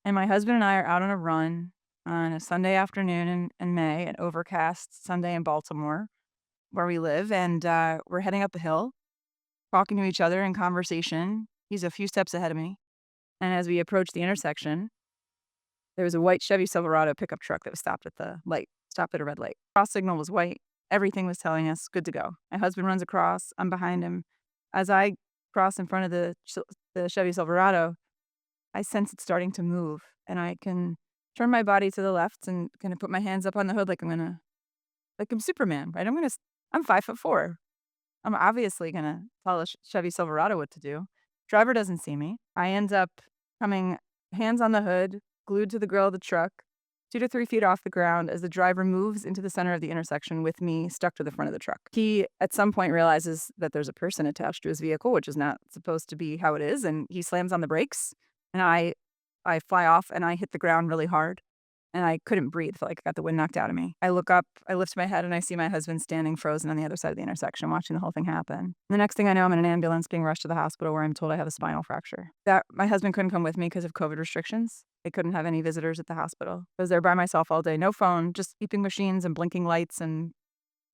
And my husband and I are out on a run on a Sunday afternoon in May, an overcast Sunday in Baltimore, where we live. And we're heading up a hill, talking to each other in conversation. He's a few steps ahead of me. And as we approach the intersection, there was a white Chevy Silverado pickup truck that was stopped at a red light. Cross signal was white. Everything was telling us good to go. My husband runs across. I'm behind him. As I cross in front of the Chevy Silverado, I sense it starting to move, and I can turn my body to the left and kind of put my hands up on the hood like I'm Superman, right? I'm 5'4". I'm obviously gonna tell a Chevy Silverado what to do. Driver doesn't see me. I end up coming hands on the hood, glued to the grill of the truck, 2 to 3 feet off the ground as the driver moves into the center of the intersection with me stuck to the front of the truck. He, at some point, realizes that there's a person attached to his vehicle, which is not supposed to be how it is, and he slams on the brakes, and I fly off, and I hit the ground really hard, and I couldn't breathe. Felt like I got the wind knocked out of me. I look up, I lift my head, and I see my husband standing frozen on the other side of the intersection, watching the whole thing happen. The next thing I know, I'm in an ambulance being rushed to the hospital where I'm told I have a spinal fracture. That my husband couldn't come with me because of COVID restrictions. I couldn't have any visitors at the hospital. I was there by myself all day. No phone, just beeping machines and blinking lights and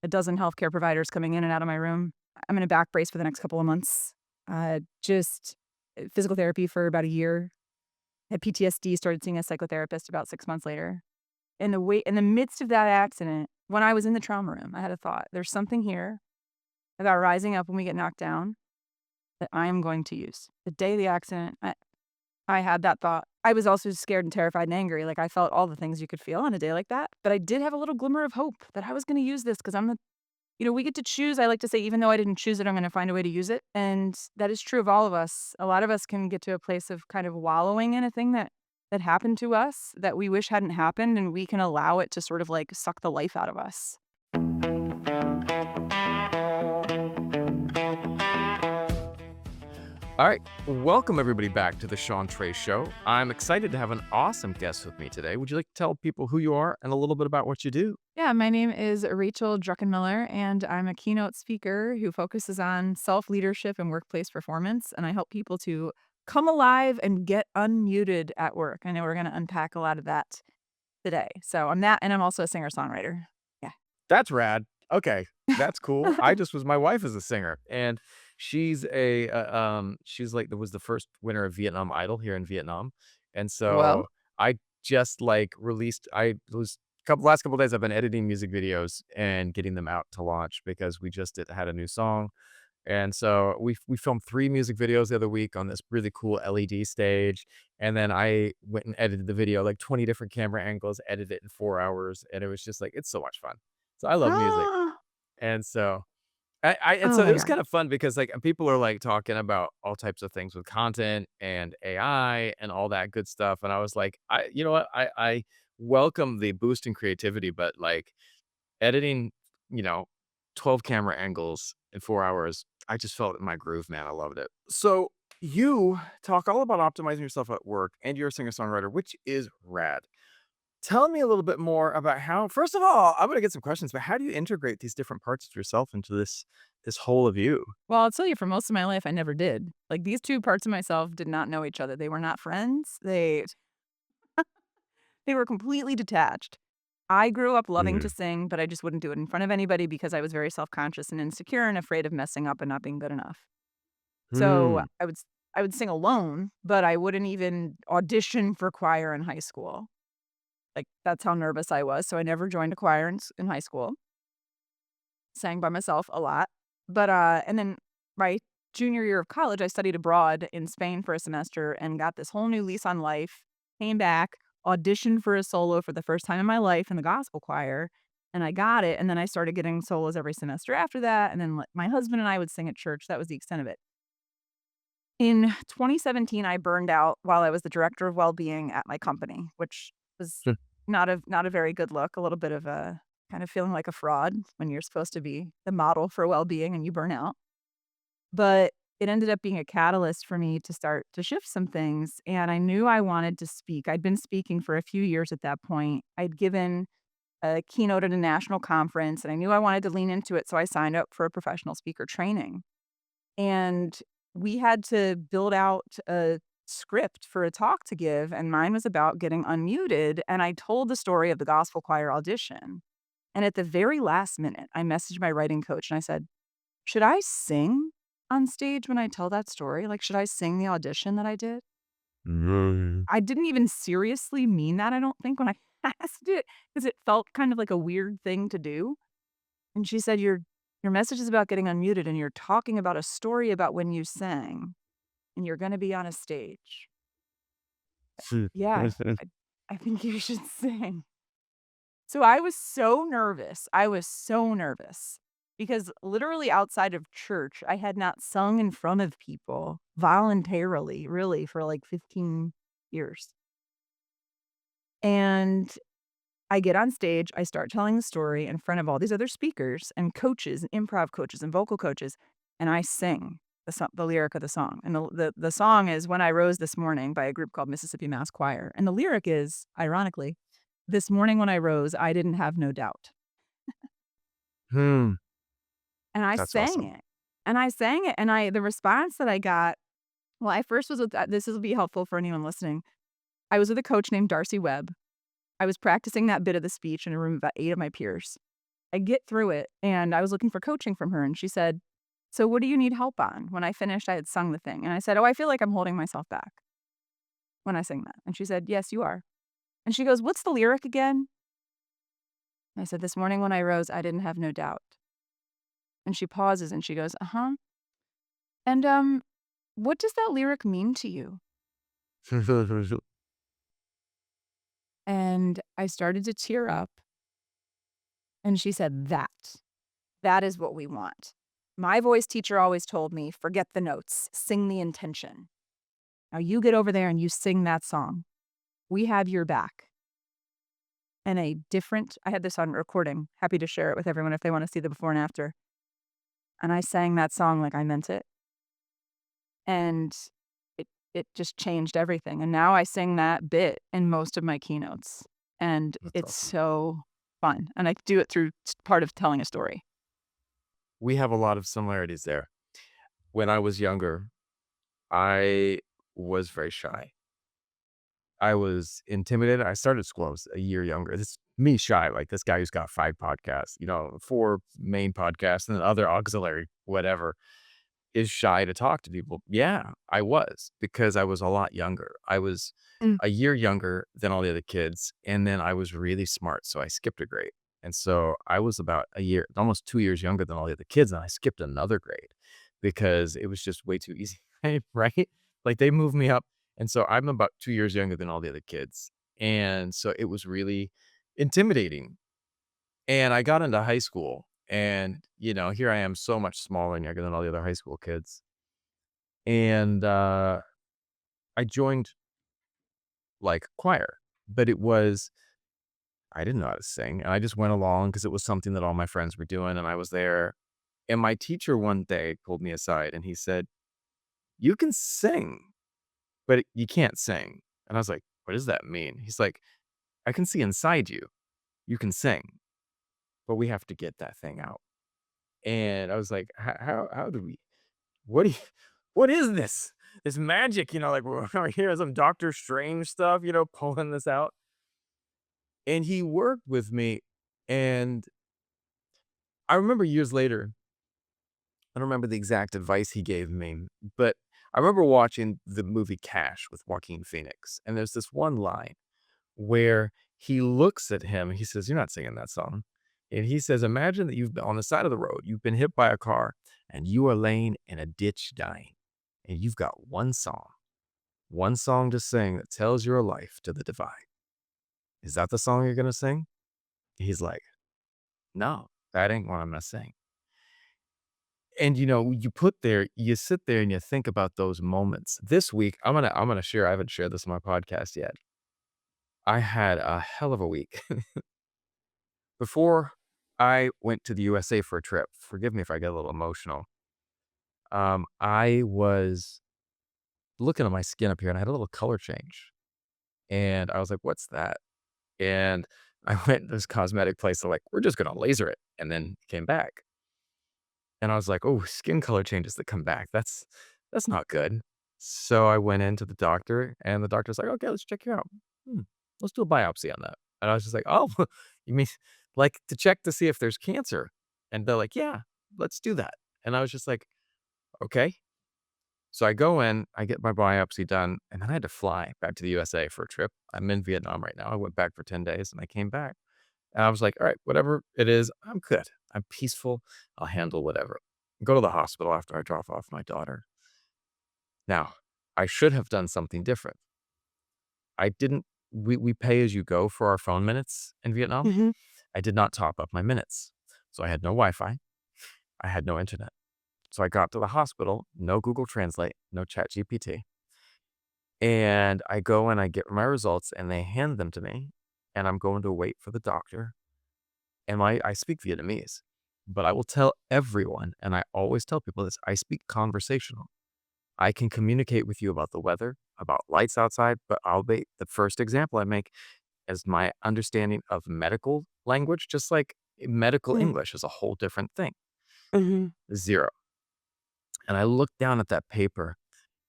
a dozen healthcare providers coming in and out of my room. I'm in a back brace for the next couple of months. Just physical therapy for about a year. Had PTSD, started seeing a psychotherapist about 6 months later. In the midst of that accident, when I was in the trauma room, I had a thought. There's something here about rising up when we get knocked down that I am going to use. The day of the accident, I had that thought. I was also scared and terrified and angry. Like, I felt all the things you could feel on a day like that. But I did have a little glimmer of hope that I was gonna use this because we get to choose. I like to say, even though I didn't choose it, I'm gonna find a way to use it. And that is true of all of us. A lot of us can get to a place of kind of wallowing in a thing that happened to us that we wish hadn't happened, and we can allow it to sort of like suck the life out of us. All right, welcome everybody back to the Sean Trey Show. I'm excited to have an awesome guest with me today. Would you like to tell people who you are and a little bit about what you do? Yeah, my name is Rachel Druckenmiller, and I'm a keynote speaker who focuses on self-leadership and workplace performance, and I help people to come alive and get unmuted at work. I know we're gonna unpack a lot of that today. So I'm that, and I'm also a singer-songwriter. Yeah. That's rad. Okay, that's cool. My wife is a singer, and she's like was the first winner of Vietnam Idol here in Vietnam, and Well, so I just like released. I was last couple days. I've been editing music videos and getting them out to launch because we just had a new song. And so we filmed 3 music videos the other week on this really cool LED stage, and then I went and edited the video, like 20 different camera angles, edited it in 4 hours, and it was just like it's so much fun. So I love music, and so oh so it my was god. kind of fun because, like, people are, like, talking about all types of things with content and AI and all that good stuff, and I was like, you know what? I welcome the boost in creativity, but, like, editing, you know, 12 camera angles in 4 hours, I just felt in my groove, man. I loved it. So, you talk all about optimizing yourself at work, and you're a singer-songwriter, which is rad. Tell me a little bit more about how first of all, I'm gonna get some questions, but how do you integrate these different parts of yourself into this whole of you? Well, I'll tell you, for most of my life, I never did. Like, these 2 parts of myself did not know each other. They were not friends. They were completely detached. I grew up loving to Mm. sing, but I just wouldn't do it in front of anybody because I was very self-conscious and insecure and afraid of messing up and not being good enough. So, Hmm. I would sing alone, but I wouldn't even audition for choir in high school. Like, that's how nervous I was, so I never joined a choir in high school. Sang by myself a lot. But, and then my junior year of college, I studied abroad in Spain for a semester and got this whole new lease on life, came back, auditioned for a solo for the first time in my life in the gospel choir, and I got it, and then I started getting solos every semester after that, and then, like, my husband and I would sing at church. That was the extent of it. In 2017, I burned out while I was the director of well-being at my company, which was Hmm. not a very good look, a little bit of a kind of feeling like a fraud when you're supposed to be the model for well-being and you burn out. But it ended up being a catalyst for me to start to shift some things, and I knew I wanted to speak. I'd been speaking for a few years at that point. I'd given a keynote at a national conference, and I knew I wanted to lean into it, so I signed up for a professional speaker training. And we had to build out a script for a talk to give, and mine was about getting unmuted, and I told the story of the gospel choir audition. And at the very last minute, I messaged my writing coach and I said, "Should I sing on stage when I tell that story? Like, should I sing the audition that I did?" Right. I didn't even seriously mean that, I don't think, when I asked it, because it felt kind of like a weird thing to do. And she said, Your message is about getting unmuted, and you're talking about a story about when you sang, and you're gonna be on a stage. Yeah, I I think you should sing." So I was so nervous, because literally outside of church, I had not sung in front of people voluntarily, really, for, like, 15 years. And I get on stage, I start telling the story in front of all these other speakers and coaches, and improv coaches and vocal coaches, and I sing the lyric of the song. And the song is "When I Rose This Morning" by a group called Mississippi Mass Choir. And the lyric is, ironically, "This morning when I rose, I didn't have no doubt." Hmm. And I That's sang awesome. it. And I sang it, and I the response that I got, well, I first was with this will be helpful for anyone listening. I was with a coach named Darcy Webb. I was practicing that bit of the speech in a room of about 8 of my peers. I get through it, and I was looking for coaching from her, and she said, "So what do you need help on?" When I finished, I had sung the thing, and I said, "Oh, I feel like I'm holding myself back when I sing that." And she said, "Yes, you are." And she goes, "What's the lyric again?" And I said, "This morning when I rose, I didn't have no doubt." And she pauses and she goes, "Uh-huh. And, what does that lyric mean to you?" And I started to tear up, and she said, That is what we want. My voice teacher always told me, forget the notes, sing the intention. Now you get over there and you sing that song. We have your back." And I had this on recording, happy to share it with everyone if they want to see the before and after. And I sang that song like I meant it. And it just changed everything. And now I sing that bit in most of my keynotes. And That's it's awesome. so fun. And I do it through part of telling a story. We have a lot of similarities there. When I was younger, I was very shy. I was intimidated. I started school, I was a year younger. This me shy, like this guy who's got 5 podcasts, 4 main podcasts and then other auxiliary whatever, is shy to talk to people. Yeah, I was, because I was a lot younger. I was Mm. a year younger than all the other kids, and then I was really smart, so I skipped a grade. And so I was about a year almost 2 years younger than all the other kids, and I skipped another grade because it was just way too easy, right? Like, they moved me up, and so I'm about 2 years younger than all the other kids, and so it was really intimidating. And I got into high school and, here I am so much smaller and younger than all the other high school kids. And, I joined, like, choir, but I didn't know how to sing, and I just went along because it was something that all my friends were doing, and I was there. And my teacher one day pulled me aside and he said, "You can sing, but you can't sing." And I was like, "What does that mean?" He's like, "I can see inside you. You can sing, but we have to get that thing out." And I was like, How do we what do you what is this? This magic, like we're here some Doctor Strange stuff, pulling this out." And he worked with me, and I remember years later, I don't remember the exact advice he gave me, but I remember watching the movie Cash with Joaquin Phoenix, and there's this one line where he looks at him, he says, "You're not singing that song." And he says, "Imagine that you've been on the side of the road, you've been hit by a car, and you are laying in a ditch dying, and you've got one song to sing that tells your life to the divine. Is that the song you're gonna sing?" He's like, "No, that ain't what I'm gonna sing." And you sit there and you think about those moments. This week, I'm gonna share, I haven't shared this on my podcast yet. I had a hell of a week. Before I went to the USA for a trip, forgive me if I get a little emotional. I was looking at my skin up here and I had a little color change. And I was like, "What's that?" And I went to this cosmetic place. They're like, "We're just gonna laser it," and then came back. And I was like, "Oh, skin color changes that come back. That's not good." So I went into the doctor, and the doctor's like, "Okay, let's check you out. Hmm, let's do a biopsy on that." And I was just like, "Oh, you mean like to check to see if there's cancer?" And they're like, "Yeah, let's do that." And I was just like, "Okay." So I go in, I get my biopsy done, and then I had to fly back to the USA for a trip. I'm in Vietnam right now. I went back for 10 days and I came back. And I was like, "All right, whatever it is, I'm good. I'm peaceful. I'll handle whatever." Go to the hospital after I drop off my daughter. Now, I should have done something different. I didn't we pay as you go for our phone minutes in Vietnam. Mhm. I did not top up my minutes. So I had no Wi-Fi. I had no internet. So I got to the hospital, no Google Translate, no Chat GPT. And I go and I get my results and they hand them to me. And I'm going to wait for the doctor. And I speak Vietnamese. But I will tell everyone, and I always tell people this, I speak conversational. I can communicate with you about the weather, about lights outside, but I'll be the first example I make is my understanding of medical language, just like medical Mm. English is a whole different thing. Mhm. 0. And I looked down at that paper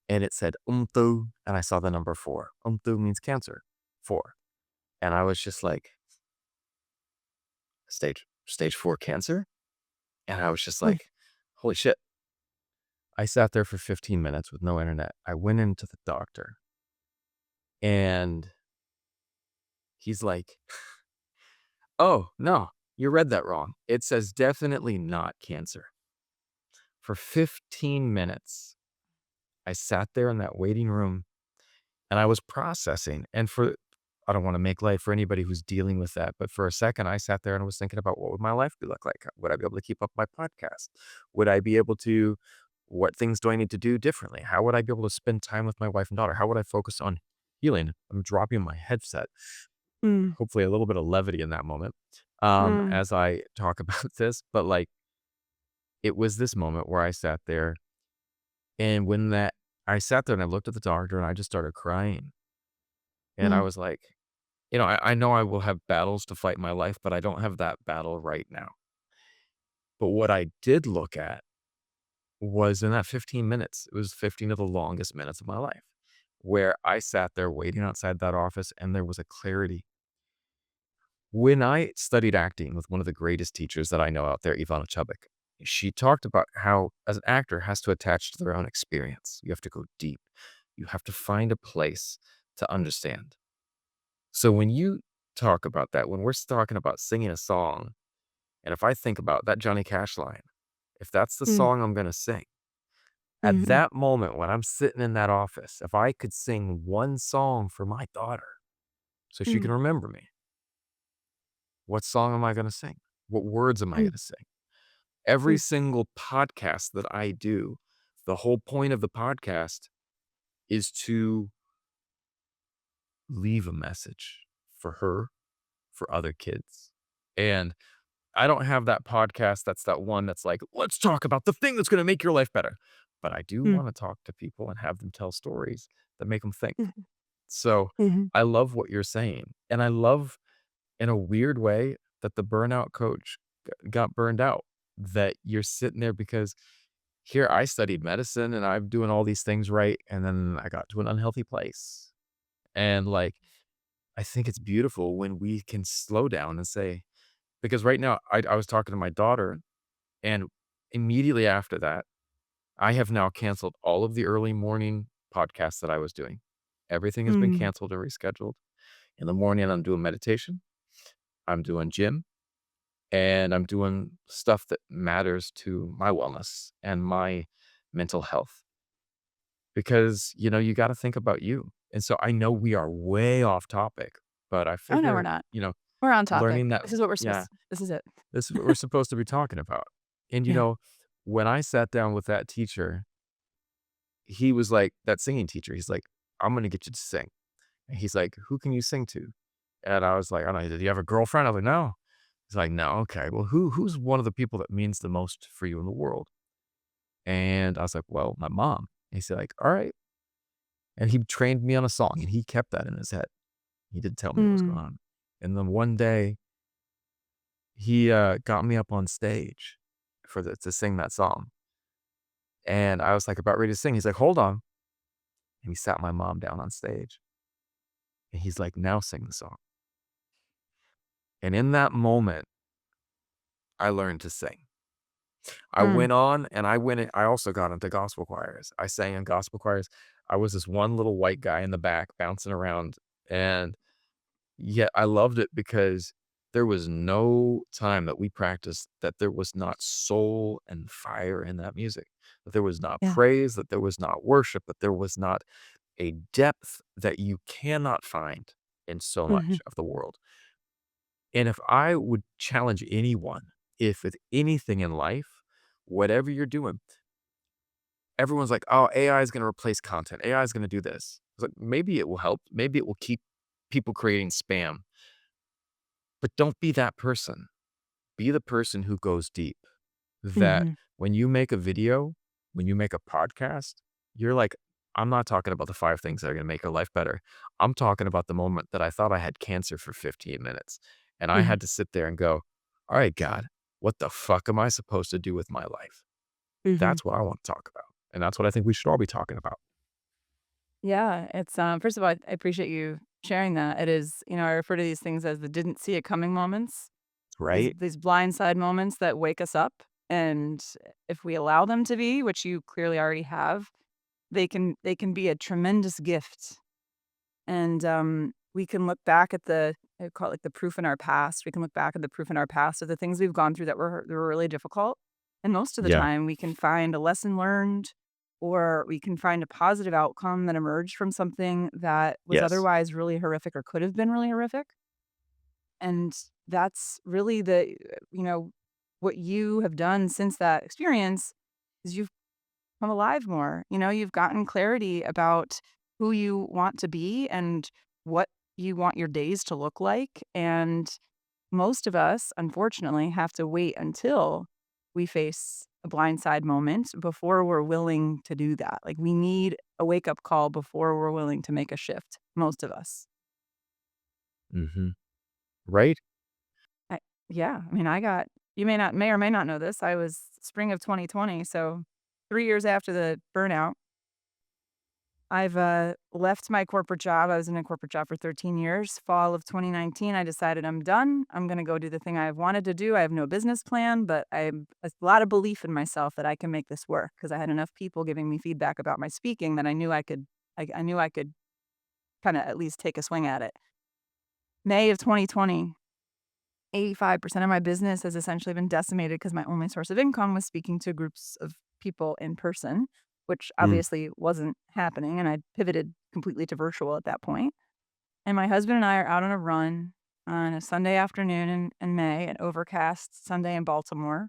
and it said "umtu," and I saw the number 4. "Umtu" means cancer, 4. And I was just like, stage 4 cancer? And I was just Mm. like, holy shit. I sat there for 15 minutes with no internet. I went into the doctor and he's like, "Oh, no, you read that wrong. It says definitely not cancer." For 15 minutes, I sat there in that waiting room and I was processing. And for, I don't want to make light for anybody who's dealing with that, but for a second, I sat there and was thinking about what would my life look like? Would I be able to keep up my podcast? Would I be able to, what things do I need to do differently? How would I be able to spend time with my wife and daughter? How would I focus on healing? I'm dropping my headset, Mm. hopefully a little bit of levity in that moment Mm. as I talk about this. But like, it was this moment where I sat there and when that, I sat there and I looked at the doctor and I just started crying. And I Mm. was like, I know I will have battles to fight in my life, but I don't have that battle right now. But what I did look at was in that 15 minutes, it was 15 of the longest minutes of my life, where I sat there waiting outside that office and there was a clarity. When I studied acting with one of the greatest teachers that I know out there, Ivana Chubbuck, she talked about how, as an actor, has to attach to their own experience. You have to go deep. You have to find a place to understand. So when you talk about that, when we're talking about singing a song, and if I think about that Johnny Cash line, if that's the Mm. song I'm gonna sing, at Mhm. that moment when I'm sitting in that office, if I could sing one song for my daughter so she Mm. can remember me, what song am I gonna sing? What words am I Mm. gonna sing? Every Mm. single podcast that I do, the whole point of the podcast is to leave a message for her, for other kids. And I don't have that podcast that's that one that's like, "Let's talk about the thing that's gonna make your life better." But I do Mm. wanna talk to people and have them tell stories that make them think. Mhm. So, Mhm. I love what you're saying, and I love, in a weird way, that the burnout coach got burned out, that you're sitting there because here I studied medicine and I'm doing all these things right, and then I got to an unhealthy place. And, like, I think it's beautiful when we can slow down and say, because right now I was talking to my daughter, and immediately after that, I have now canceled all of the early morning podcasts that I was doing. Everything has been Mm. canceled or rescheduled. In the morning, I'm doing meditation, I'm doing gym, and I'm doing stuff that matters to my wellness and my mental health because, you got to think about you. And so I know we are way off topic, but I Oh, no, we're figure, not. We're on topic. learning that, This is what we're yeah, supposed this is it. this is what we're supposed to be talking about. And, Yeah. when I sat down with that teacher, he was like, that singing teacher, he's like, "I'm gonna get you to sing." And he's like, "Who can you sing to?" And I was like, "I don't know, did you have a girlfriend?" I was like, "No." He's like, "No, okay. Well, who's one of the people that means the most for you in the world?" And I was like, "Well, my mom." And he's like, "All right." And he trained me on a song, and he kept that in his head. He didn't tell me what was going Mm. on. And then one day, he, got me up on stage to sing that song. And I was, like, about ready to sing. He's like, "Hold on." and he sat my mom down on stage, and he's like, "Now sing the song." And in that moment, I learned to sing. I Mm. went on and I also got into gospel choirs. I sang in gospel choirs. I was this one little white guy in the back bouncing around, and yet I loved it because there was no time that we practiced that there was not soul and fire in that music, that there was not Yeah. praise, that there was not worship, that there was not a depth that you cannot find in so Mhm. much of the world. And if I would challenge anyone, if with anything in life, whatever you're doing, everyone's like, "Oh, AI is gonna replace content. AI is gonna do this." It's like, maybe it will help. Maybe it will keep people creating spam, but don't be that person. Be the person who goes deep. That Mhm. when you make a video, when you make a podcast, you're like, I'm not talking about the 5 things that are gonna make your life better. I'm talking about the moment that I thought I had cancer for 15 minutes, and I Mhm. had to sit there and go, "All right, God, what the fuck am I supposed to do with my life?" Mhm. That's what I want to talk about, and that's what I think we should all be talking about, Yeah, it's, first of all, I appreciate you sharing that. It is, I refer to these things as the didn't see it coming moments, right? these blindside moments that wake us up, and if we allow them to be, which you clearly already have, they can be a tremendous gift. And, we can look back at I call it like the proof in our past. We can look back at the proof in our past of the things we've gone through that were really difficult. And most of the Yeah. time, we can find a lesson learned, or we can find a positive outcome that emerged from something that was Yes. otherwise really horrific or could have been really horrific. And that's really what you have done since that experience is you've come alive more. You've gotten clarity about who you want to be and what you want your days to look like. And most of us, unfortunately, have to wait until we face a blindside moment before we're willing to do that. Like we need a wake up call before we're willing to make a shift. Most of us. Mhm. Right? I, yeah. I mean, you may or may not know this. I was spring of 2020. So 3 years after the burnout, I've, left my corporate job. I was in a corporate job for 13 years. Fall of 2019, I decided I'm done. I'm gonna go do the thing I've wanted to do. I have no business plan, but I have a lot of belief in myself that I can make this work because I had enough people giving me feedback about my speaking that I knew I could kinda at least take a swing at it. May of 2020, 85% of my business has essentially been decimated because my only source of income was speaking to groups of people in person, which Mm. obviously wasn't happening, and I pivoted completely to virtual at that point. And my husband and I are out on a run on a Sunday afternoon in May, an overcast Sunday in Baltimore,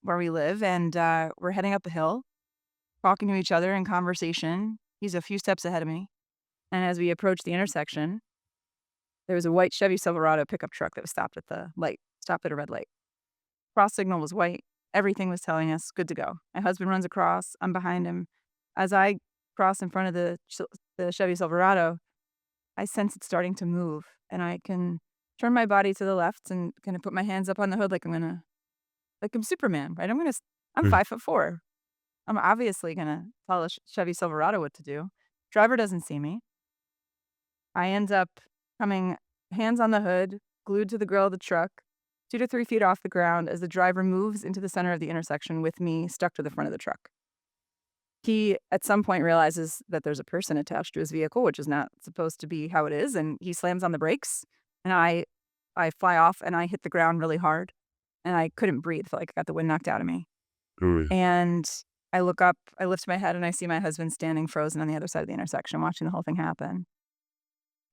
where we live, and, we're heading up a hill, talking to each other in conversation. He's a few steps ahead of me, and as we approach the intersection, there was a white Chevy Silverado pickup truck that was stopped at a red light. Cross signal was white. Everything was telling us, "Good to go." My husband runs across, I'm behind him. As I cross in front of the Chevy Silverado, I sense it starting to move, and I can turn my body to the left and kinda put my hands up on the hood like I'm Superman, right? I'm Mm. 5'4". I'm obviously gonna tell a Chevy Silverado what to do. Driver doesn't see me. I end up coming hands on the hood, glued to the grill of the truck, 2 to 3 feet off the ground as the driver moves into the center of the intersection with me stuck to the front of the truck. He, at some point, realizes that there's a person attached to his vehicle, which is not supposed to be how it is, and he slams on the brakes, and I fly off, and I hit the ground really hard, and I couldn't breathe, felt like I got the wind knocked out of me, Ooh. and I look up, I lift my head, and I see my husband standing frozen on the other side of the intersection watching the whole thing happen.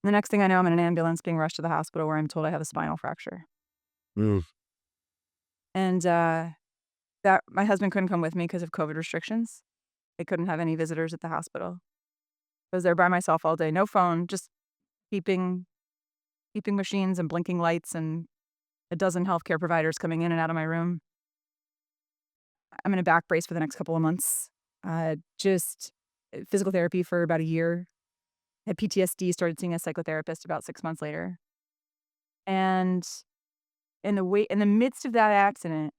The next thing I know, I'm in an ambulance being rushed to the hospital where I'm told I have a spinal fracture, Mm. and, that my husband couldn't come with me because of COVID restrictions. I couldn't have any visitors at the hospital. I was there by myself all day, no phone, just beeping beeping machines and blinking lights and a dozen healthcare providers coming in and out of my room. I'm in a back brace for the next couple of months. Just physical therapy for about a year. Had PTSD, started seeing a psychotherapist about 6 months later. And in the midst of that accident,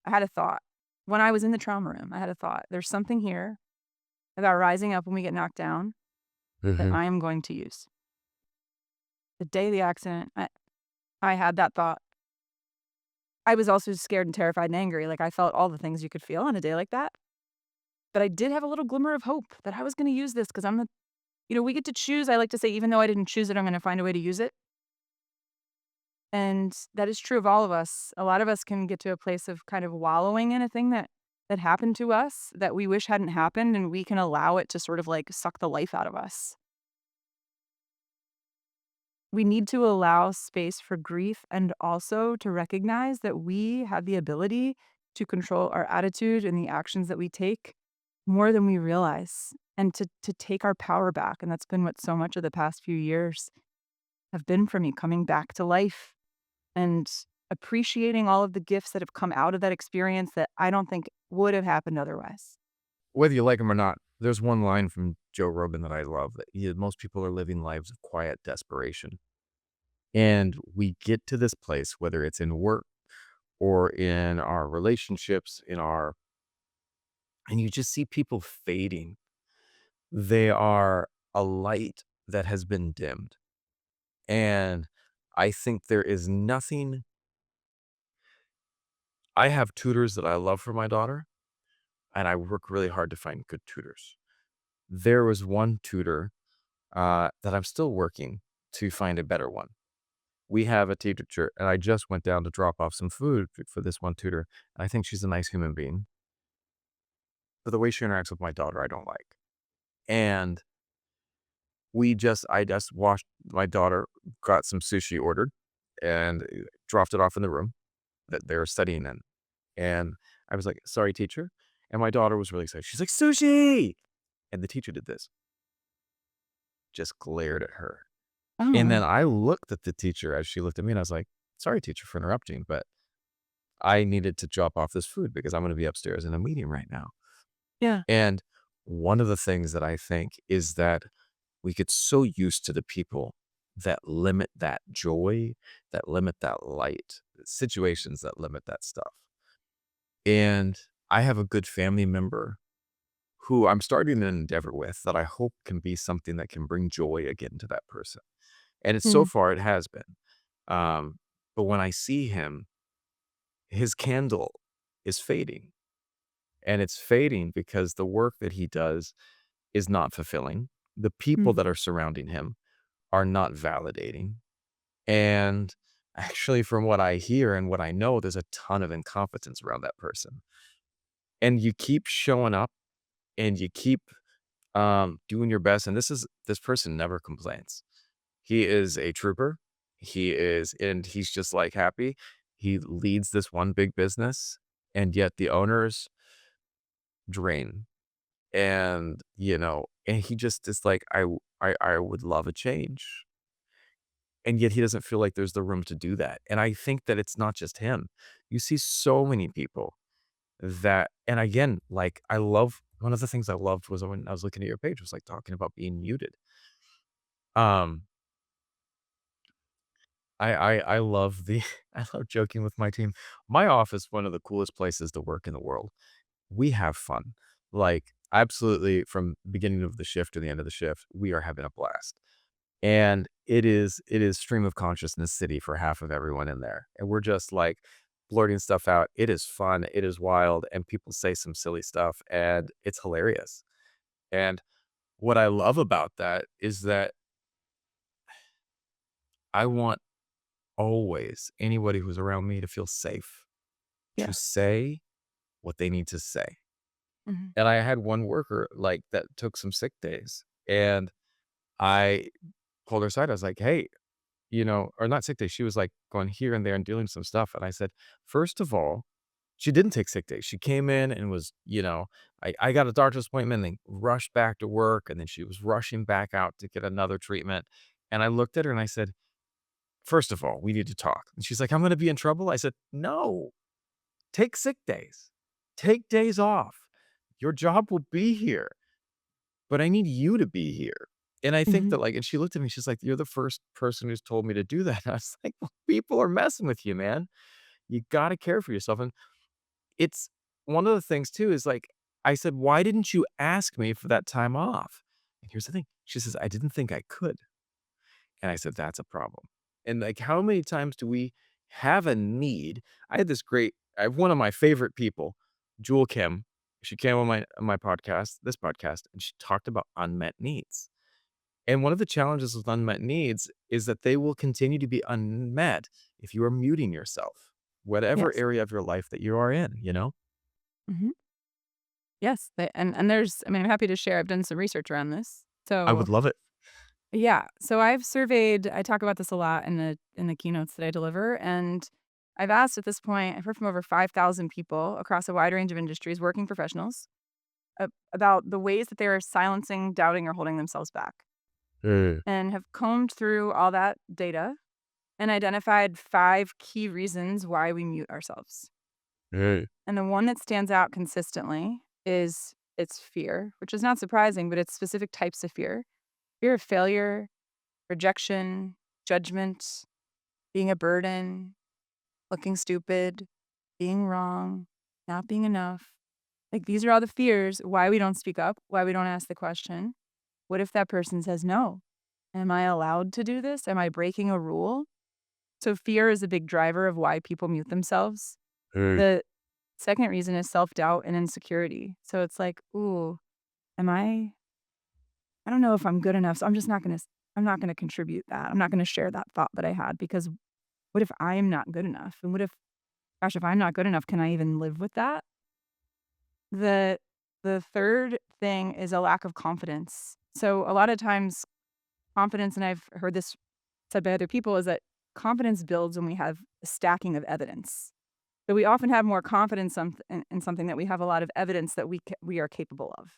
I had a thought. When I was in the trauma room, I had a thought. There's something here about rising up when we get knocked down. that Mhm. I am going to use. The day of the accident, I had that thought. I was also scared and terrified and angry, like, I felt all the things you could feel on a day like that, but I did have a little glimmer of hope that I was gonna use this because 'cause I'm the we get to choose. I like to say, even though I didn't choose it, I'm gonna find a way to use it, and that is true of all of us. A lot of us can get to a place of kind of wallowing in a thing that happened to us that we wish hadn't happened, and we can allow it to sort of, like, suck the life out of us. We need to allow space for grief and also to recognize that we have the ability to control our attitude and the actions that we take more than we realize, and to take our power back, and that's been what so much of the past few years have been for me, coming back to life and appreciating all of the gifts that have come out of that experience that I don't think would have happened otherwise. Whether you like him or not, there's one line from Joe Rogan that I love that most people are living lives of quiet desperation. And we get to this place, whether it's in work or in our relationships, and you just see people fading. They are a light that has been dimmed. And I think there is nothing. I have tutors that I love for my daughter, and I work really hard to find good tutors. There was one tutor that I'm still working to find a better one. We have a teacher, and I just went down to drop off some food for this one tutor, and I think she's a nice human being, but the way she interacts with my daughter, I don't like. And I just washed my daughter, got some sushi ordered, and dropped it off in the room that they were studying in. And I was like, "Sorry, teacher." And my daughter was really excited. She's like, "Sushi!" And the teacher did this, just glared at her. And then Oh, I looked at the teacher as she looked at me, and I was like, "Sorry, teacher, for interrupting, but I needed to drop off this food because I'm gonna be upstairs in a meeting right now." yeah. And one of the things that I think is that we get so used to the people that limit that joy, that limit that light, situations that limit that stuff. And I have a good family member who I'm starting an endeavor with that I hope can be something that can bring joy again to that person. And it's so Mm, far it has been. But when I see him, his candle is fading. And it's fading because the work that he does is not fulfilling. The people mm, that are surrounding him are not validating. And actually, from what I hear and what I know, there's a ton of incompetence around that person. And you keep showing up and you keep doing your best. And this person never complains. He is a trooper. And he's just like happy. He leads this one big business, and yet the owners drain. And he just is like, I would love a change. And yet he doesn't feel like there's the room to do that. And I think that it's not just him. You see so many people that, and again, like I love one of the things I loved was when I was looking at your page was like talking about being muted. Um, I love the I love joking with my team. My office, one of the coolest places to work in the world. We have fun. Like absolutely from beginning of the shift to the end of the shift, we are having a blast. And it is stream of consciousness city for half of everyone in there. And we're just like blurting stuff out. It is fun, it is wild, and people say some silly stuff, and it's hilarious. And what I love about that is that I want always anybody who's around me to feel safe to yeah. say what they need to say. Mhm. And I had one worker like that took some sick days, and I pulled her aside. I was like, "Hey, or not sick days." She was like going here and there and doing some stuff. And I said, first of all, she didn't take sick days. She came in and I got a doctor's appointment and then rushed back to work. And then she was rushing back out to get another treatment. And I looked at her and I said, first of all, we need to talk. And she's like, I'm going to be in trouble. I said, no, take sick days, take days off. Your job will be here, but I need you to be here. And I think Mhm. that and she looked at me, she's like, you're the first person who's told me to do that. And I was like, well, people are messing with you, man. You got to care for yourself. And it's one of the things too is like, I said, why didn't you ask me for that time off? And here's the thing. She says, I didn't think I could. And I said, that's a problem. And like, how many times do we have a need? I have one of my favorite people, Jewel Kim. She came on my podcast, this podcast, and she talked about unmet needs. And one of the challenges with unmet needs is that they will continue to be unmet if you are muting yourself, whatever Yes. area of your life that you are in, you know? Mhm. Yes, and there's I mean, I'm happy to share, I've done some research around this. I So, would love it. yeah, so I talk about this a lot in the keynotes that I deliver, and I've asked at this point I've heard from over 5,000 people across a wide range of industries, working professionals, about the ways that they are silencing, doubting, or holding themselves back, Hey, and have combed through all that data and identified 5 key reasons why we mute ourselves. hey, And the one that stands out consistently is it's fear, which is not surprising, but it's specific types of fear. Fear of failure, rejection, judgment, being a burden, looking stupid, being wrong, not being enough. Like these are all the fears why we don't speak up, why we don't ask the question. What if that person says no? Am I allowed to do this? Am I breaking a rule? So fear is a big driver of why people mute themselves. hey, The second reason is self-doubt and insecurity. So it's like, "Ooh, am I don't know if I'm good enough, so I'm not gonna contribute that. I'm not gonna share that thought that I had because what if I'm not good enough? And what if gosh, if I'm not good enough, can I even live with that?" The the third thing is a lack of confidence. So a lot of times confidence, and I've heard this said by other people, is that confidence builds when we have a stacking of evidence. So we often have more confidence in something that we have a lot of evidence that we are capable of.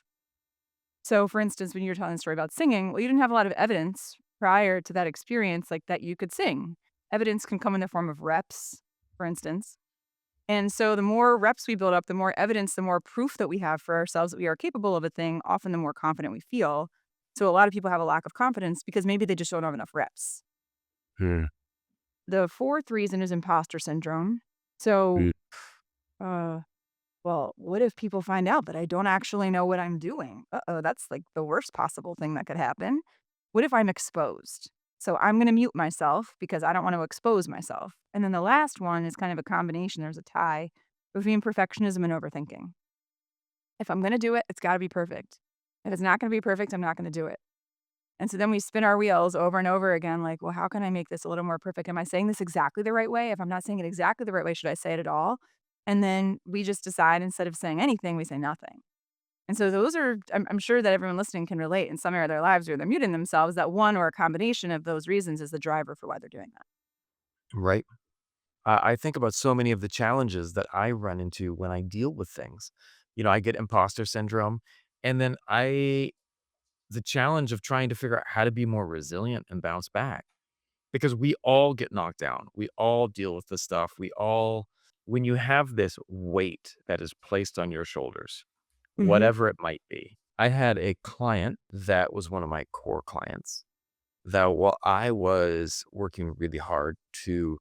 So, for instance, when you were telling the story about singing, well, you didn't have a lot of evidence prior to that experience, like that you could sing. Evidence can come in the form of reps, for instance. And so, the more reps we build up, the more evidence, the more proof that we have for ourselves that we are capable of a thing, often the more confident we feel. So, a lot of people have a lack of confidence because maybe they just don't have enough reps. hey, The fourth reason is imposter syndrome. So, hey, uh, well, what if people find out that I don't actually know what I'm doing? Uh-oh, that's like the worst possible thing that could happen. What if I'm exposed? So I'm going to mute myself because I don't want to expose myself. And then the last one is kind of a combination. There's a tie between perfectionism and overthinking. If I'm going to do it, it's got to be perfect. If it's not going to be perfect, I'm not going to do it. And so then we spin our wheels over and over again, like, well, how can I make this a little more perfect? Am I saying this exactly the right way? If I'm not saying it exactly the right way, should I say it at all? And then we just decide instead of saying anything, we say nothing. And so those are, I'm sure that everyone listening can relate in some area of their lives where they're muting themselves, that one or a combination of those reasons is the driver for why they're doing that. right? I think about so many of the challenges that I run into when I deal with things. You know, I get imposter syndrome, and then the challenge of trying to figure out how to be more resilient and bounce back because we all get knocked down. We all deal with this stuff. When you have this weight that is placed on your shoulders, Mhm. whatever it might be. I had a client that was one of my core clients that while I was working really hard to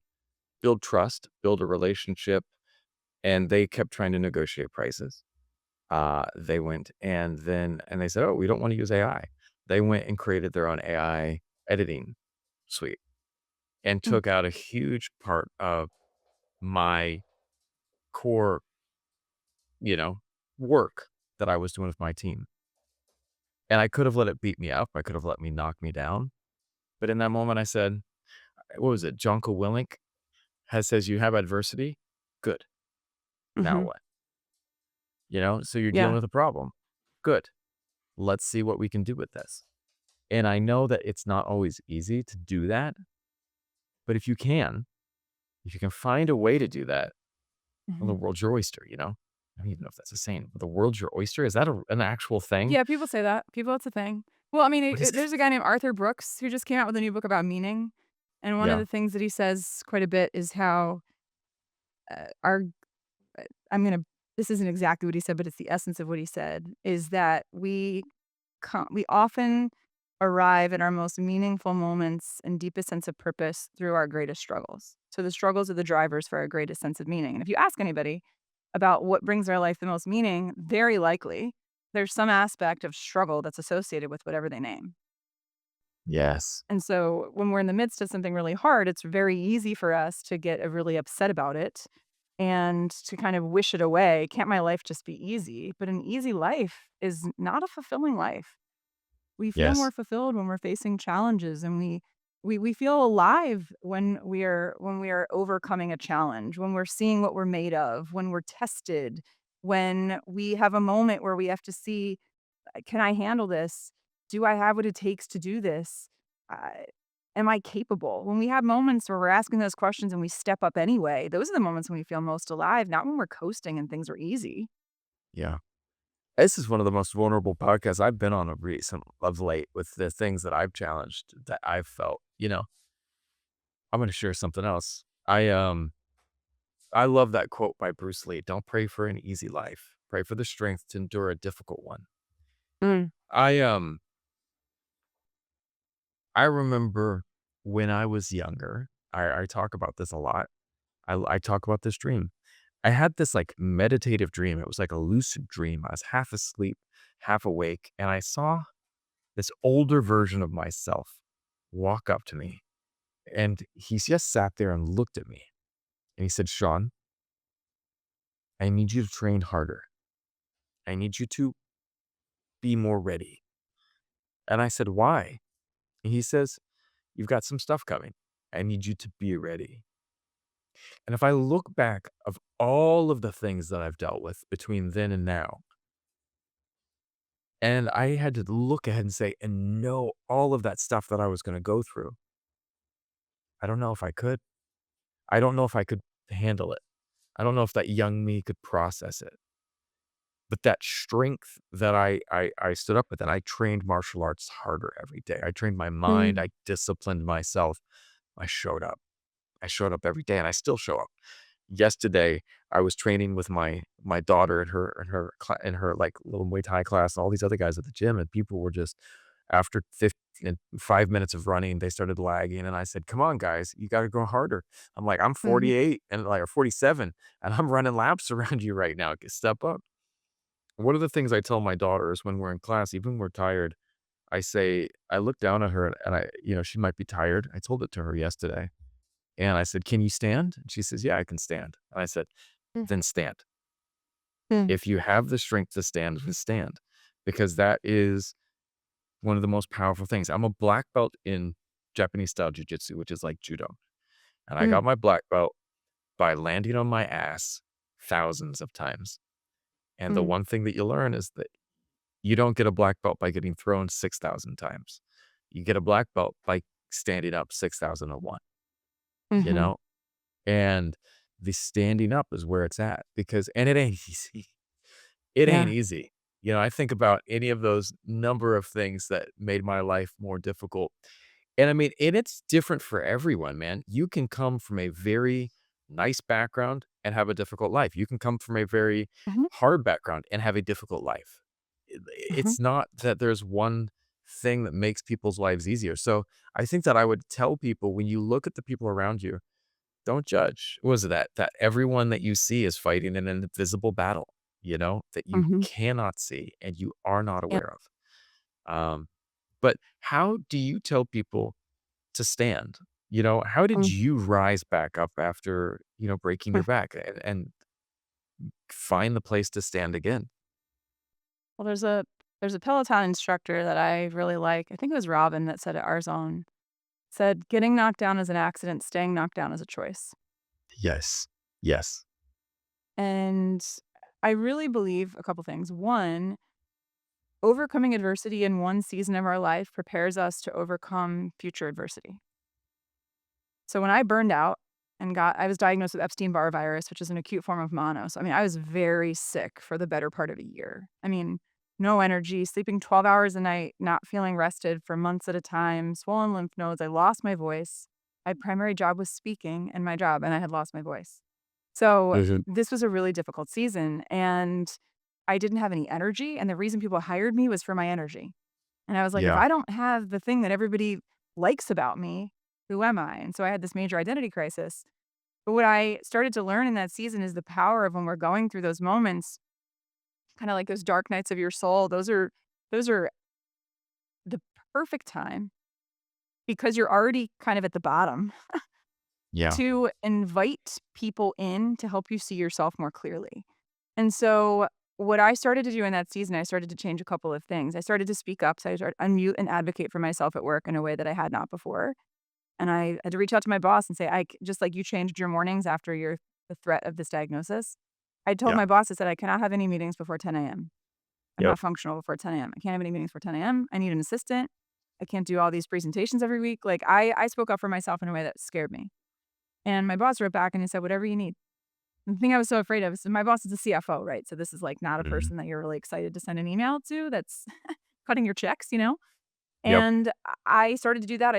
build trust, build a relationship, and they kept trying to negotiate prices. They went and they said, "Oh, we don't want to use AI." They went and created their own AI editing suite and Mm. took out a huge part of my core, you know, work that I was doing with my team. And I could have let it beat me up. I could have let me knock me down. But in that moment, I said, what was it? Jocko Willink has says, "You have adversity. Good. Now Mhm. what?" You know, so you're dealing Yeah. with a problem. Good. Let's see what we can do with this. And I know that it's not always easy to do that, but if you can find a way to do that, well, the Mhm. world's your oyster, you know? I don't even know if that's a saying, but the world's your oyster. Is that an actual thing? Yeah, people say that. People it's a thing. Well, I mean, What is it? there's a guy named Arthur Brooks who just came out with a new book about meaning, and one of Yeah. the things that he says quite a bit is how, our I'm gonna this isn't exactly what he said, but it's the essence of what he said, is that we often arrive at our most meaningful moments and deepest sense of purpose through our greatest struggles. So the struggles are the drivers for our greatest sense of meaning. And if you ask anybody about what brings their life the most meaning, very likely there's some aspect of struggle that's associated with whatever they name. Yes. And so when we're in the midst of something really hard, it's very easy for us to get really upset about it and to kind of wish it away. Can't my life just be easy? But an easy life is not a fulfilling life. We feel more Yes. fulfilled when we're facing challenges, and we feel alive when we are overcoming a challenge, when we're seeing what we're made of, when we're tested, when we have a moment where we have to see, can I handle this? Do I have what it takes to do this? Uh, am I capable? When we have moments where we're asking those questions and we step up anyway, those are the moments when we feel most alive, not when we're coasting and things are easy. Yeah. This is one of the most vulnerable podcasts I've been on of late with the things that I've challenged that I've felt, I'm gonna share something else. I love that quote by Bruce Lee. Don't pray for an easy life. Pray for the strength to endure a difficult one. Mm, I um I remember when I was younger, I talk about this a lot. I talk about this dream. I had this like meditative dream. It was like a lucid dream. I was half asleep, half awake, and I saw this older version of myself walk up to me. And he just sat there and looked at me. And he said, Sean, I need you to train harder. I need you to be more ready. And I said, why? And he says, you've got some stuff coming. I need you to be ready. And if I look back of all of the things that I've dealt with between then and now, and I had to look ahead and say, and know all of that stuff that I was going to go through, I don't know if I could. I don't know if I could handle it. I don't know if that young me could process it. But that strength that I stood up with, and I trained martial arts harder every day. I trained my mind. mm, I disciplined myself. I showed up. I showed up every day, and I still show up. Yesterday, I was training with my daughter in her like little Muay Thai class, and all these other guys at the gym, and people were just after 5 minutes of running, they started lagging, and I said, "Come on, guys, you got to go harder." I'm like, "I'm mhm, 48 and like or 47, and I'm running laps around you right now. Step up." One of the things I tell my daughter is when we're in class, even when we're tired, I look down at her and she might be tired. I told it to her yesterday. And I said, "Can you stand?" And she says, "Yeah, I can stand." And I said, mm, "Then stand. mm, If you have the strength to stand, then stand." Because that is one of the most powerful things. I'm a black belt in Japanese style jujitsu, which is like judo. And I mm, got my black belt by landing on my ass thousands of times. And the mm, one thing that you learn is that you don't get a black belt by getting thrown 6,000 times. You get a black belt by standing up 6,001, you mhm. know? And the standing up is where it's at because and it ain't easy. It ain't Yeah. easy. I think about any of those number of things that made my life more difficult. And I mean, and it's different for everyone, man. You can come from a very nice background and have a difficult life. You can come from a very Mhm, hard background and have a difficult life. mhm, It's not that there's one thing that makes people's lives easier. So I think that I would tell people when you look at the people around you, don't judge. What was it that everyone that you see is fighting in an invisible battle, that you mhm. cannot see and you are not Yeah. aware of. But how do you tell people to stand? How did Mm. you rise back up after, breaking your back and find the place to stand again? Well, there's a Peloton instructor that I really like. I think it was Robin that said at our zone, said, "Getting knocked down is an accident, staying knocked down is a choice." Yes. Yes. And I really believe a couple things. One, overcoming adversity in one season of our life prepares us to overcome future adversity. So when I burned out and I was diagnosed with Epstein-Barr virus, which is an acute form of mono. So I mean, I was very sick for the better part of a year. I mean, no energy, sleeping 12 hours a night, not feeling rested for months at a time, swollen lymph nodes. I lost my voice. My primary job was speaking and my job, and I had lost my voice. So Mhm. this was a really difficult season, and I didn't have any energy. And the reason people hired me was for my energy. And I was like, if Yeah. I don't have the thing that everybody likes about me, who am I? And so I had this major identity crisis. But what I started to learn in that season is the power of when we're going through those moments, kinda like those dark nights of your soul, those are the perfect time because you're already kind of at the bottom Yeah. to invite people in to help you see yourself more clearly. And so what I started to do in that season, I started to change a couple of things. I started to speak up, so I started unmute and advocate for myself at work in a way that I had not before. And I had to reach out to my boss and say, just like you changed your mornings after the threat of this diagnosis. I told Yeah. my boss, I said, I cannot have any meetings before 10 a.m. I'm Yep. not functional before 10 a.m. I can't have any meetings before 10 a.m. I need an assistant. I can't do all these presentations every week. Like I spoke up for myself in a way that scared me. And my boss wrote back and he said, whatever you need. The thing I was so afraid of is my boss is a CFO, right? So this is like not a Mhm. person that you're really excited to send an email to that's cutting your checks. Yep. And I started to do that.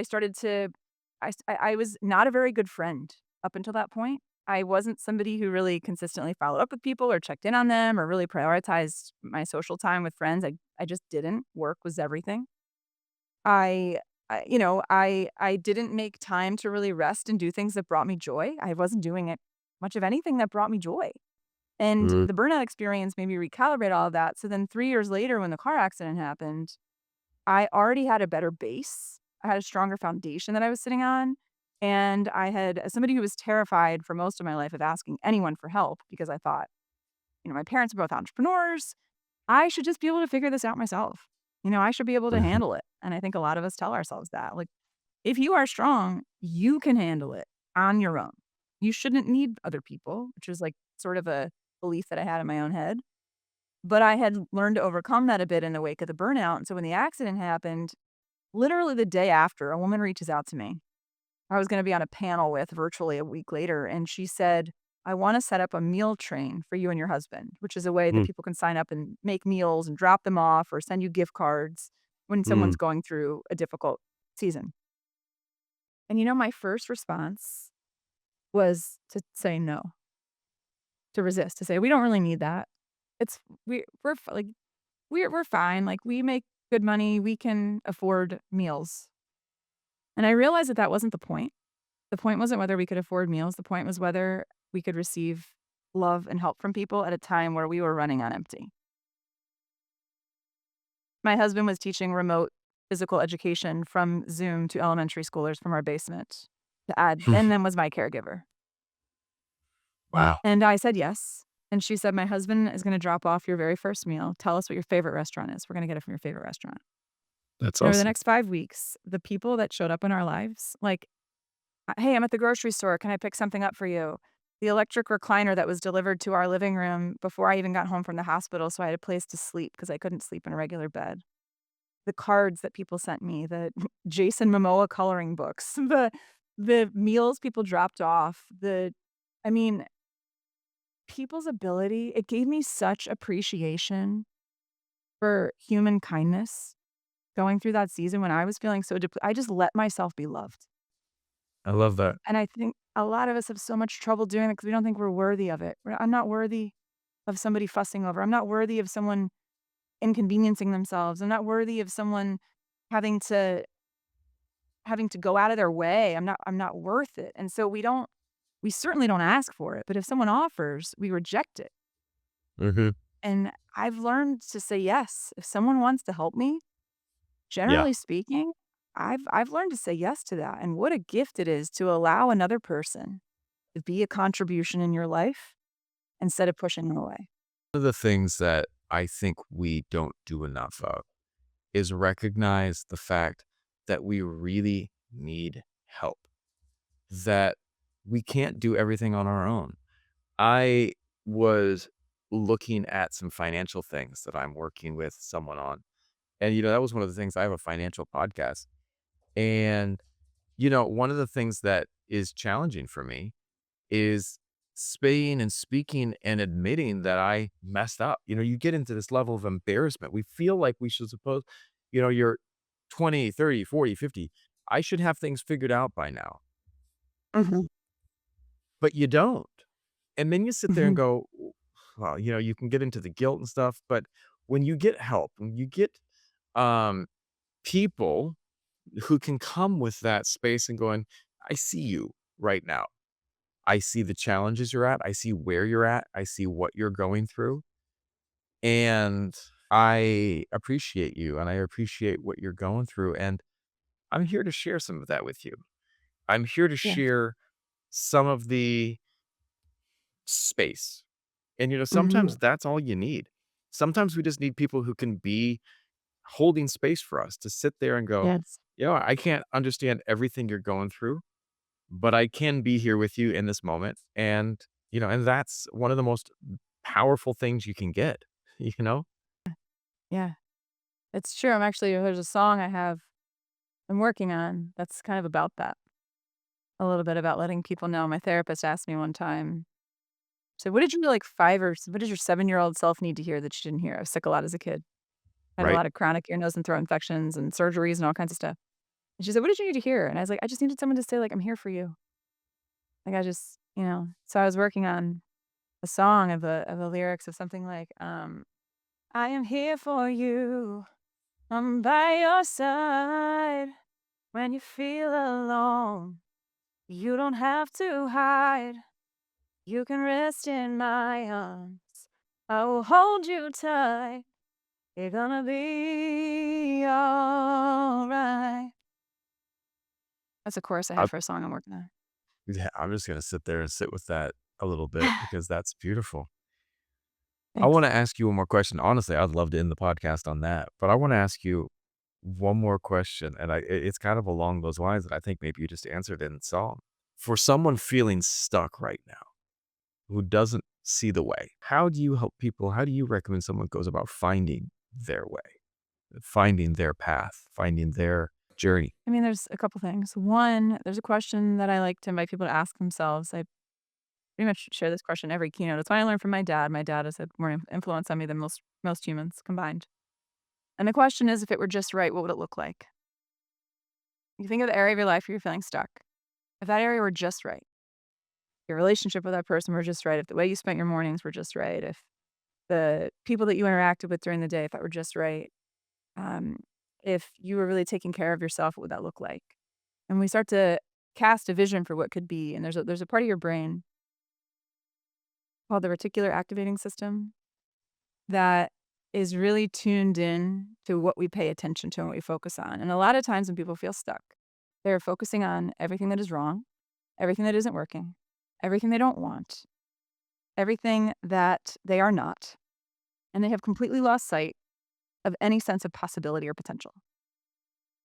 I was not a very good friend up until that point. I wasn't somebody who really consistently followed up with people or checked in on them or really prioritized my social time with friends. I just didn't. Work was everything. I I didn't make time to really rest and do things that brought me joy. I wasn't doing it much of anything that brought me joy. And Mhm. the burnout experience made me recalibrate all of that. So then 3 years later when the car accident happened, I already had a better base. I had a stronger foundation that I was sitting on, and I had as somebody who was terrified for most of my life of asking anyone for help because I thought, my parents are both entrepreneurs. I should just be able to figure this out myself. I should be able to Mhm. handle it. And I think a lot of us tell ourselves that. Like, if you are strong, you can handle it on your own. You shouldn't need other people, which is like sort of a belief that I had in my own head. But I had learned to overcome that a bit in the wake of the burnout. And so when the accident happened, literally the day after, a woman reaches out to me. I was gonna be on a panel with virtually a week later, and she said, "I wanna set up a meal train for you and your husband," which is a way that Mm. people can sign up and make meals and drop them off or send you gift cards when someone's Mm. going through a difficult season. And my first response was to say no, to resist, to say, "We don't really need that. It's we're f like, we're fine, like, we make good money, we can afford meals." And I realized that that wasn't the point. The point wasn't whether we could afford meals, the point was whether we could receive love and help from people at a time where we were running on empty. My husband was teaching remote physical education from Zoom to elementary schoolers from our basement to add and then was my caregiver. Wow. And I said yes. And she said, "My husband is gonna drop off your very first meal. Tell us what your favorite restaurant is. We're gonna get it from your favorite restaurant." That's And over the awesome. next 5 weeks, the people that showed up in our lives, like, "Hey, I'm at the grocery store. Can I pick something up for you?" The electric recliner that was delivered to our living room before I even got home from the hospital, so I had a place to sleep because I couldn't sleep in a regular bed. The cards that people sent me, the Jason Momoa coloring books, the meals people dropped off, I mean, people's ability it gave me such appreciation for human kindness going through that season when I was feeling so I just let myself be loved. I love that. And I think a lot of us have so much trouble doing it because we don't think we're worthy of it. I'm not worthy of somebody fussing over. I'm not worthy of someone inconveniencing themselves. I'm not worthy of someone having to having to go out of their way. I'm not worth it. And so we certainly don't ask for it, but if someone offers, we reject it. Mhm. And I've learned to say yes. If someone wants to help me, Yeah. generally speaking, I've learned to say yes to that. And what a gift it is to allow another person to be a contribution in your life instead of pushing them away. One of the things that I think we don't do enough of is recognize the fact that we really need help, that we can't do everything on our own. I was looking at some financial things that I'm working with someone on. And, that was one of the things I have a financial podcast. And, one of the things that is challenging for me is spaying and speaking and admitting that I messed up. You get into this level of embarrassment. We feel like we should suppose, you're 20, 30, 40, 50. I should have things figured out by now, Mhm, but you don't. And then you sit there and mhm, go, well, you can get into the guilt and stuff, but when you get help, when you get um, people who can come with that space and going, I see you right now. I see the challenges you're at. I see where you're at. I see what you're going through. And I appreciate you, and I appreciate what you're going through, and I'm here to share some of that with you. I'm here to Yeah. share some of the space. And, Mhm. sometimes that's all you need. Sometimes we just need people who can be holding space for us to sit there and go, Yes. I can't understand everything you're going through, but I can be here with you in this moment. And that's one of the most powerful things you can get, you know? Yeah. It's true. There's a song I'm working on that's kind of about that. A little bit about letting people know. My therapist asked me one time, so what did your what does your 7-year-old self need to hear that you didn't hear? I was sick a lot as a kid. I had a Right? lot of chronic ear, nose, and throat infections and surgeries and all kinds of stuff. And she said, "What did you need to hear?" And I was like, "I just needed someone to say, like, I'm here for you." Like, I just, so I was working on a song of the lyrics of something like, I am here for you. I'm by your side when you feel alone. You don't have to hide. You can rest in my arms. I will hold you tight. You're gonna be alright. That's a chorus I I, have for a song I'm working on. yeah, I'm just going to sit there and sit with that a little bit because that's beautiful. I Thanks. want to ask you one more question. Honestly, I'd love to end the podcast on that, but I want to ask you one more question, and it's kind of along those lines that I think maybe you just answered in song. For someone feeling stuck right now, who doesn't see the way, how do you help people? How do you recommend someone goes about finding their way, finding their path, finding their journey? I mean, there's a couple things. One, there's a question that I like to invite people to ask themselves. I pretty much share this question every keynote. It's one I learned from my dad. My dad has had more influence on me than most humans combined. And the question is, if it were just right, what would it look like? You think of the area of your life where you're feeling stuck. If that area were just right, your relationship with that person were just right, if the way you spent your mornings were just right, if the people that you interacted with during the day, if that were just right, um, if you were really taking care of yourself, what would that look like? And we start to cast a vision for what could be. And there's a part of your brain called the reticular activating system that is really tuned in to what we pay attention to and what we focus on. And a lot of times when people feel stuck, they're focusing on everything that is wrong, everything that isn't working, everything they don't want, everything that they are not. And they have completely lost sight of any sense of possibility or potential.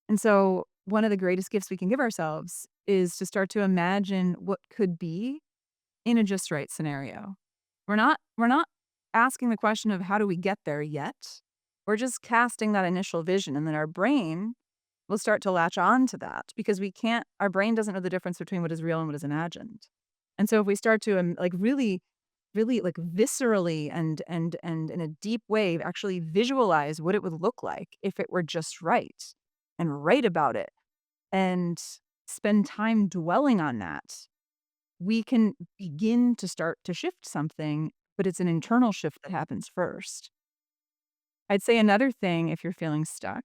And so, one of the greatest gifts we can give ourselves is to start to imagine what could be in a just right scenario. We're not asking the question of how do we get there yet. We're just casting that initial vision, and then our brain will start to latch on to that because we can't our brain doesn't know the difference between what is real and what is imagined. And so if we start to like really like viscerally and in a deep way actually visualize what it would look like if it were just right and write about it and spend time dwelling on that, we can begin to start to shift something, but it's an internal shift that happens first. I'd say another thing if you're feeling stuck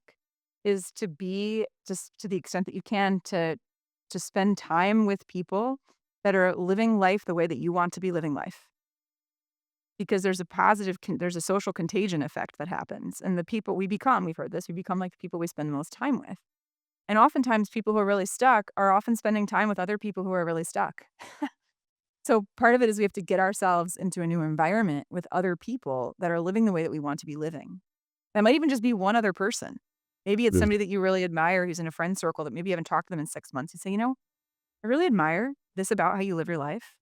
is to be just to the extent that you can to spend time with people that are living life the way that you want to be living life. Because there's a social contagion effect that happens, and the people we've heard this, we become like the people we spend the most time with. And oftentimes people who are really stuck are often spending time with other people who are really stuck. So part of it is we have to get ourselves into a new environment with other people that are living the way that we want to be living. That might even just be one other person. Maybe it's Good. somebody that you really admire who's in a friend circle that maybe you haven't talked to them in 6 months. You say, I really admire this about how you live your life.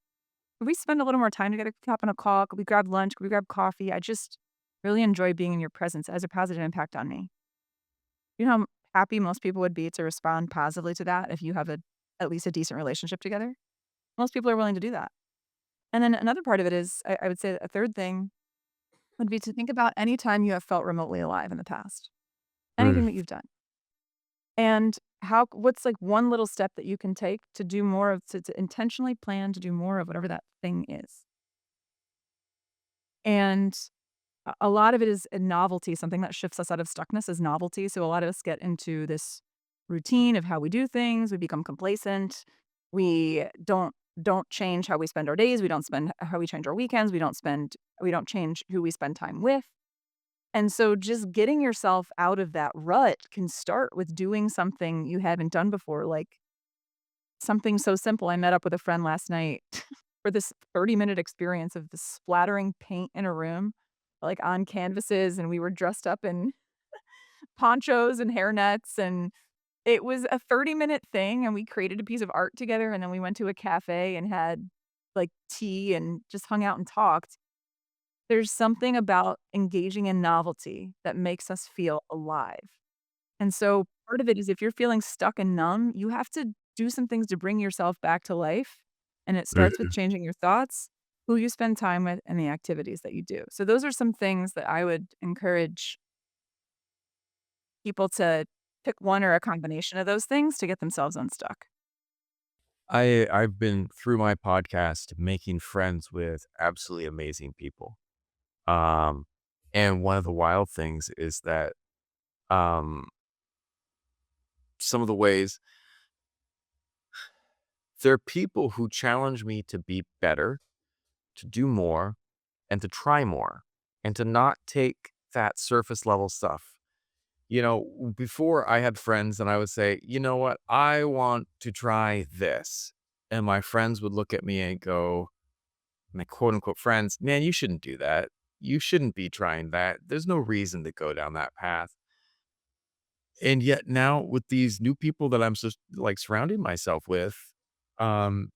Could we spend a little more time together? Could we hop on a call? Could we grab lunch? Could we grab coffee? I just really enjoy being in your presence. It has a positive impact on me. You know how happy most people would be to respond positively to that if you have at least a decent relationship together? Most people are willing to do that. And then another part of it is, I would say a third thing would be to think about any time you have felt remotely alive in the past, anything Mm. that you've done. And what's like one little step that you can take to do more of, to intentionally plan to do more of whatever that thing is. And a lot of it is a novelty, something that shifts us out of stuckness is novelty. So a lot of us get into this routine of how we do things. We become complacent. We don't change how we spend our days. We don't spend how we change our weekends. We don't change who we spend time with. And so just getting yourself out of that rut can start with doing something you haven't done before, like something so simple. I met up with a friend last night for this 30-minute experience of the splattering paint in a room, like on canvases, and we were dressed up in ponchos and hairnets, and it was a 30-minute thing, and we created a piece of art together, and then we went to a cafe and had, like, tea and just hung out and talked. There's something about engaging in novelty that makes us feel alive. And so part of it is if you're feeling stuck and numb, you have to do some things to bring yourself back to life, and it starts with Mhm. changing your thoughts, who you spend time with, and the activities that you do. So those are some things that I would encourage people to pick one or a combination of those things to get themselves unstuck. I've been through my podcast making friends with absolutely amazing people. Um, and one of the wild things is that um, some of the ways there are people who challenge me to be better, to do more, and to try more, and to not take that surface level stuff. Before I had friends and I would say, you know what, I want to try this. And my friends would look at me and go, my quote unquote friends, man, you shouldn't do that. You shouldn't be trying that. There's no reason to go down that path. And yet now with these new people that I'm just like surrounding myself with, um,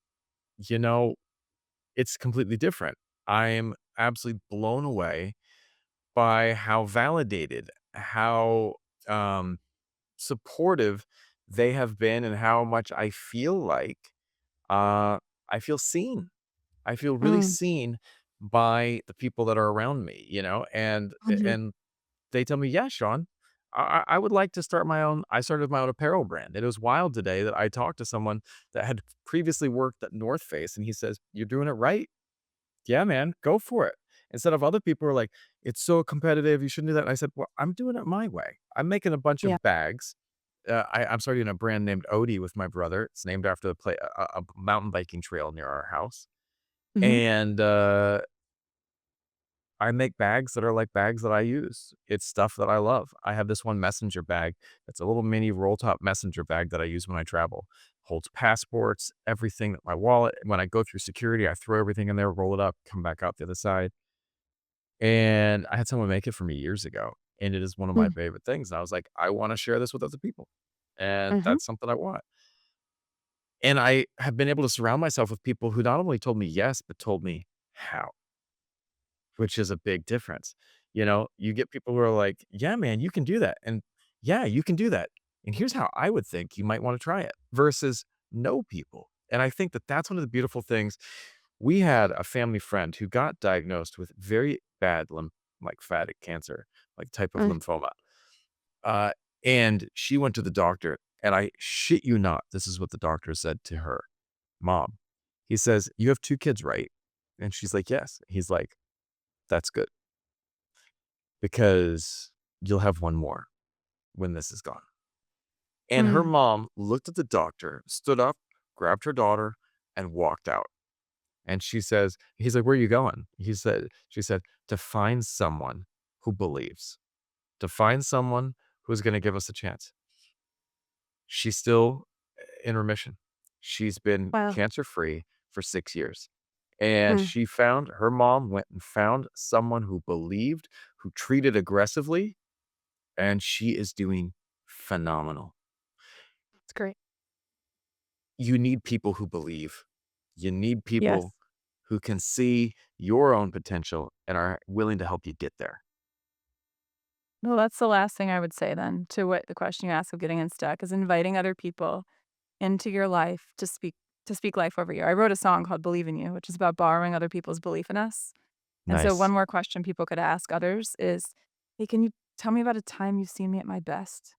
you know, it's completely different. I am absolutely blown away by how validated, how um supportive they have been and how much I feel like I feel seen. I feel really Mm, seen by the people that are around me, mhm, and they tell me, "Yeah, Sean, I would like to start my own." I started my own apparel brand. It was wild today that I talked to someone that had previously worked at North Face, and he says, "You're doing it right. Yeah, man, go for it." Instead of other people who are like, "It's so competitive. You shouldn't do that." And I said, "Well, I'm doing it my way. I'm making a bunch yeah, of bags. I'm starting a brand named Odie with my brother. It's named after a mountain biking trail near our house, mhm, and I make bags that are like bags that I use. It's stuff that I love. I have this one messenger bag. It's a little mini roll top messenger bag that I use when I travel. Holds passports, everything, my wallet. When I go through security, I throw everything in there, roll it up, come back out the other side. And I had someone make it for me years ago, and it is one of my mm, favorite things. And I was like, I want to share this with other people, and mhm, that's something I want. And I have been able to surround myself with people who not only told me yes, but told me how. Which is a big difference. You get people who are like, "Yeah, man, you can do that," and, "Yeah, you can do that, and here's how I would think you might wanna try it," versus no people, and I think that that's one of the beautiful things. We had a family friend who got diagnosed with very bad lymphatic cancer, like type of mm, lymphoma, uh, and she went to the doctor, and I shit you not, this is what the doctor said to her mom. He says, "You have 2 kids, right?" And she's like, "Yes." He's like, "That's good." Because you'll have one more when this is gone. And her mm. mom looked at the doctor, stood up, grabbed her daughter, and walked out. And he's like, "Where are you going?" She said, "To find someone who believes, to find someone who's going to give us a chance." She's still in remission. She's been Wow, cancer free for 6 years. And mm, her mom went and found someone who believed, who treated aggressively, and she is doing phenomenal. it's great. You need people who believe. You need people Yes. who can see your own potential and are willing to help you get there. Well, that's the last thing I would say then to what the question you asked of getting unstuck is inviting other people into your life to speak life over you. I wrote a song called Believe in You, which is about borrowing other people's belief in us. And so one Nice. more question people could ask others is, "Hey, can you tell me about a time you've seen me at my best?"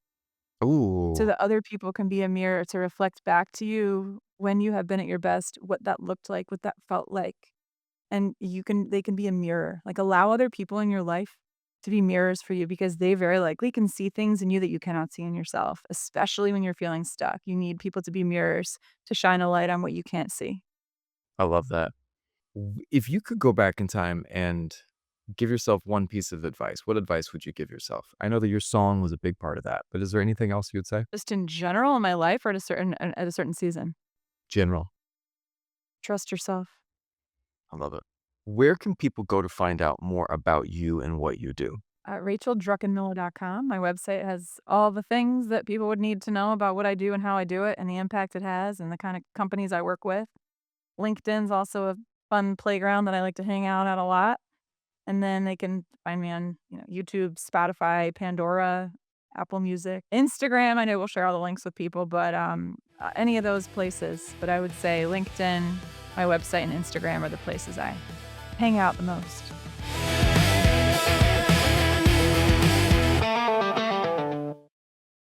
So Ooh, that other people can be a mirror to reflect back to you when you have been at your best, what that looked like, what that felt like. And they can be a mirror. Like, allow other people in your life to be mirrors for you because they very likely can see things in you that you cannot see in yourself, especially when you're feeling stuck. You need people to be mirrors to shine a light on what you can't see. I love that. If you could go back in time and give yourself one piece of advice. What advice would you give yourself? I know that your song was a big part of that, but is there anything else you would say? Just in general in my life or at a certain season? General. Trust yourself. I love it. Where can people go to find out more about you and what you do? RachelDruckenmiller.com. My website has all the things that people would need to know about what I do and how I do it and the impact it has and the kind of companies I work with. LinkedIn's also a fun playground that I like to hang out at a lot. And then they can find me on, YouTube, Spotify, Pandora, Apple Music, Instagram. I know we'll share all the links with people, but any of those places. But I would say LinkedIn, my website, and Instagram are the places I hang out the most.